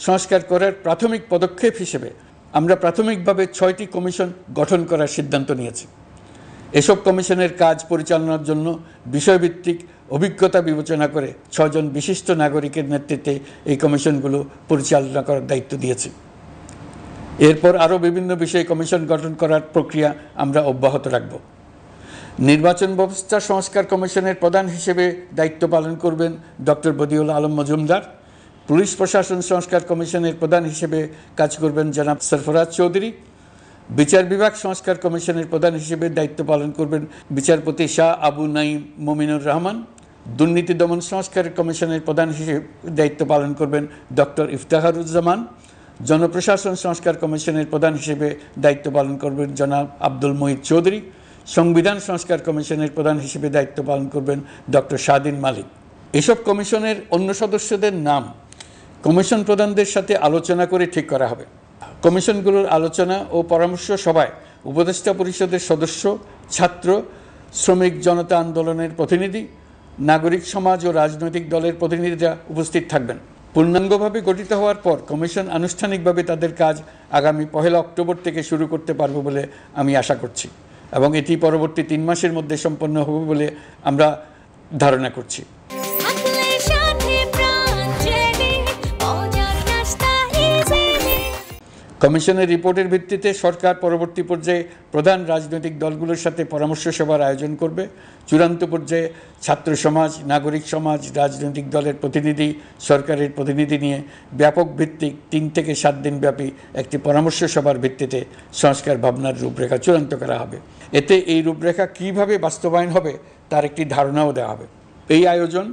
সংস্কার করার প্রাথমিক পদক্ষেপ হিসেবে আমরা প্রাথমিকভাবে 6টি কমিশন গঠন করার সিদ্ধান্ত নিয়েছি। এসব কমিশনের কাজ পরিচালনার জন্য বিষয়ভিত্তিক অভিজ্ঞতা বিবেচনা করে 6 জন বিশিষ্ট নাগরিকের নেতৃত্বে এই কমিশনগুলো পরিচালনা করার দায়িত্ব দিয়েছি। এরপর আরও বিভিন্ন বিষয়ে কমিশন গঠন করার প্রক্রিয়া আমরা অব্যাহত রাখব। নির্বাচন ব্যবস্থা সংস্কার কমিশনের প্রধান হিসেবে দায়িত্ব পালন করবেন ডক্টর বদিউল আলম মজুমদার। পুলিশ প্রশাসন সংস্কার কমিশনের প্রধান হিসেবে কাজ করবেন জনাব সরফরাজ চৌধুরী। বিচার বিভাগ সংস্কার কমিশনের প্রধান হিসেবে দায়িত্ব পালন করবেন বিচারপতি শাহ আবু নাঈম মমিনুর রহমান। দুর্নীতি দমন সংস্কার কমিশনের প্রধান হিসেবে দায়িত্ব পালন করবেন ডক্টর ইফতেখারুজ্জামান। জনপ্রশাসন সংস্কার কমিশনের প্রধান হিসেবে দায়িত্ব পালন করবেন জনাব আব্দুল মুহিত চৌধুরী। সংবিধান সংস্কার কমিশনের প্রধান হিসেবে দায়িত্ব পালন করবেন ডক্টর শাহদিন মালিক। এসব কমিশনের অন্য সদস্যদের নাম কমিশন প্রধানদের সাথে আলোচনা করে ঠিক করা হবে। কমিশনগুলোর আলোচনা ও পরামর্শ সভায় উপদেষ্টা পরিষদের সদস্য, ছাত্র, শ্রমিক জনতা আন্দোলনের প্রতিনিধি, নাগরিক সমাজ ও রাজনৈতিক দলের প্রতিনিধিরা উপস্থিত থাকবেন। পূর্ণাঙ্গভাবে গঠিত হওয়ার পর কমিশন আনুষ্ঠানিকভাবে তাদের কাজ আগামী 1 অক্টোবর থেকে শুরু করতে পারবে বলে আমি আশা করছি এবং এটি পরবর্তী 3 মাসের মধ্যে সম্পন্ন হবে বলে আমরা ধারণা করছি। কমিশনের রিপোর্টের ভিত্তিতে সরকার পরবর্তী পর্যায়ে প্রধান রাজনৈতিক দলগুলোর সাথে পরামর্শ সভার আয়োজন করবে। চূড়ান্ত পর্যায়ে ছাত্র সমাজ, নাগরিক সমাজ, রাজনৈতিক দলের প্রতিনিধি, সরকারের প্রতিনিধি নিয়ে ব্যাপক ভিত্তিক 3 থেকে 7 দিন ব্যাপী একটি পরামর্শ সভার ভিত্তিতে সংস্কার ভাবনার রূপরেখা চূড়ান্ত করা হবে। এতে এই রূপরেখা কীভাবে বাস্তবায়ন হবে তার একটি ধারণাও দেওয়া হবে। এই আয়োজন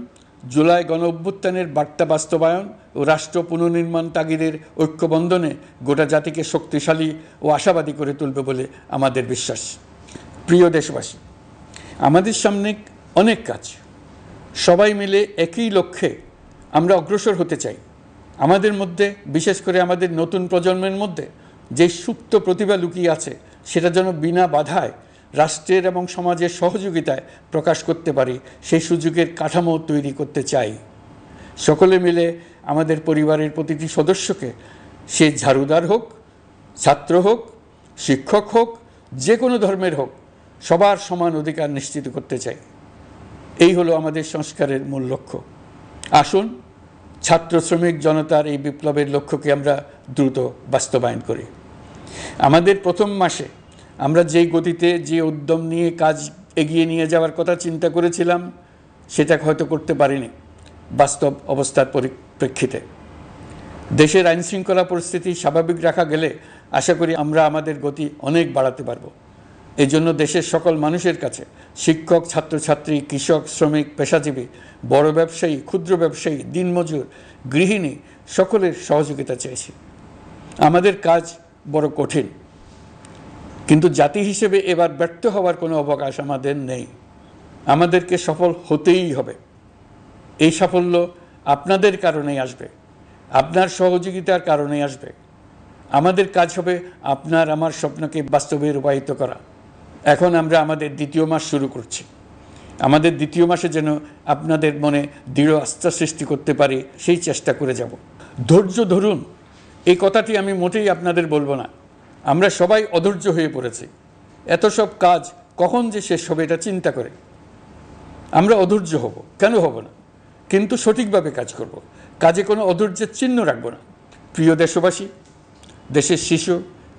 জুলাই গণ অভ্যুত্থানের বার্তা বাস্তবায়ন ও রাষ্ট্র পুনর্নির্মাণ তাগিদের ঐক্যবন্ধনে গোটা জাতিকে শক্তিশালী ও আশাবাদী করে তুলবে বলে আমাদের বিশ্বাস। প্রিয় দেশবাসী, আমাদের সামনে অনেক কাজ। সবাই মিলে একই লক্ষ্যে আমরা অগ্রসর হতে চাই। আমাদের মধ্যে, বিশেষ করে আমাদের নতুন প্রজন্মের মধ্যে যে সুপ্ত প্রতিভা লুকিয়ে আছে সেটা যেন বিনা বাধায় রাষ্ট্রের এবং সমাজের সহযোগিতায় প্রকাশ করতে পারি, সেই সুযোগের কাঠামো তৈরি করতে চাই। সকলে মিলে আমাদের পরিবারের প্রতিটি সদস্যকে, সে ঝাড়ুদার হোক, ছাত্র হোক, শিক্ষক হোক, যে কোনো ধর্মের হোক, সবার সমান অধিকার নিশ্চিত করতে চাই। এই হলো আমাদের সংস্কারের মূল লক্ষ্য। আসুন ছাত্র শ্রমিক জনতার এই বিপ্লবের লক্ষ্যকে আমরা দ্রুত বাস্তবায়ন করি। আমাদের প্রথম মাসে আমরা যেই গতিতে, যে উদ্যম নিয়ে কাজ এগিয়ে নিয়ে যাওয়ার কথা চিন্তা করেছিলাম সেটা হয়তো করতে পারিনি বাস্তব অবস্থার পরিপ্রেক্ষিতে। দেশের আইনশৃঙ্খলা পরিস্থিতি স্বাভাবিক রাখা গেলে আশা করি আমরা আমাদের গতি অনেক বাড়াতে পারব। এই জন্য দেশের সকল মানুষের কাছে, শিক্ষক, ছাত্রছাত্রী, কৃষক, শ্রমিক, পেশাজীবী, বড় ব্যবসায়ী, ক্ষুদ্র ব্যবসায়ী, দিনমজুর, গৃহিণী, সকলের সহযোগিতা চেয়েছি। আমাদের কাজ বড় কঠিন, কিন্তু জাতি হিসেবে এবার ব্যর্থ হওয়ার কোনো অবকাশ আমাদের নেই। আমাদেরকে সফল হতেই হবে। এই সাফল্য আপনাদের কারণেই আসবে, আপনার সহযোগিতার কারণেই আসবে। আমাদের কাজ হবে আপনার আমার স্বপ্নকে বাস্তবে রূপায়িত করা। এখন আমরা আমাদের 2য় মাস শুরু করছি। আমাদের 2য় মাসে যেন আপনাদের মনে দৃঢ় আস্থা সৃষ্টি করতে পারি, সেই চেষ্টা করে যাব। ধৈর্য ধরুন, এই কথাটি আমি মোটেই আপনাদের বলবো না। আমরা সবাই অধৈর্য হয়ে পড়েছি। এত সব কাজ কখন যে শেষ হবে এটা চিন্তা করে আমরা অধৈর্য হব, কেন হব না? কিন্তু সঠিকভাবে কাজ করব, কাজে কোনো অধৈর্যের চিহ্ন রাখব না। প্রিয় দেশবাসী, দেশের শিশু,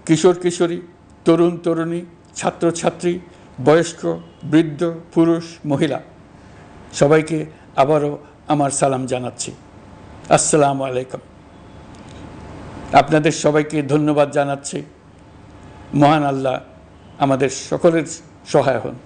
কিশোর কিশোরী, তরুণ তরুণী, ছাত্রছাত্রী, বয়স্ক, বৃদ্ধ, পুরুষ, মহিলা, সবাইকে আবারও আমার সালাম জানাচ্ছি। আসসালামু আলাইকুম। আপনাদের সবাইকে ধন্যবাদ জানাচ্ছি। মহান আল্লাহ আমাদের সকলের সহায় হন।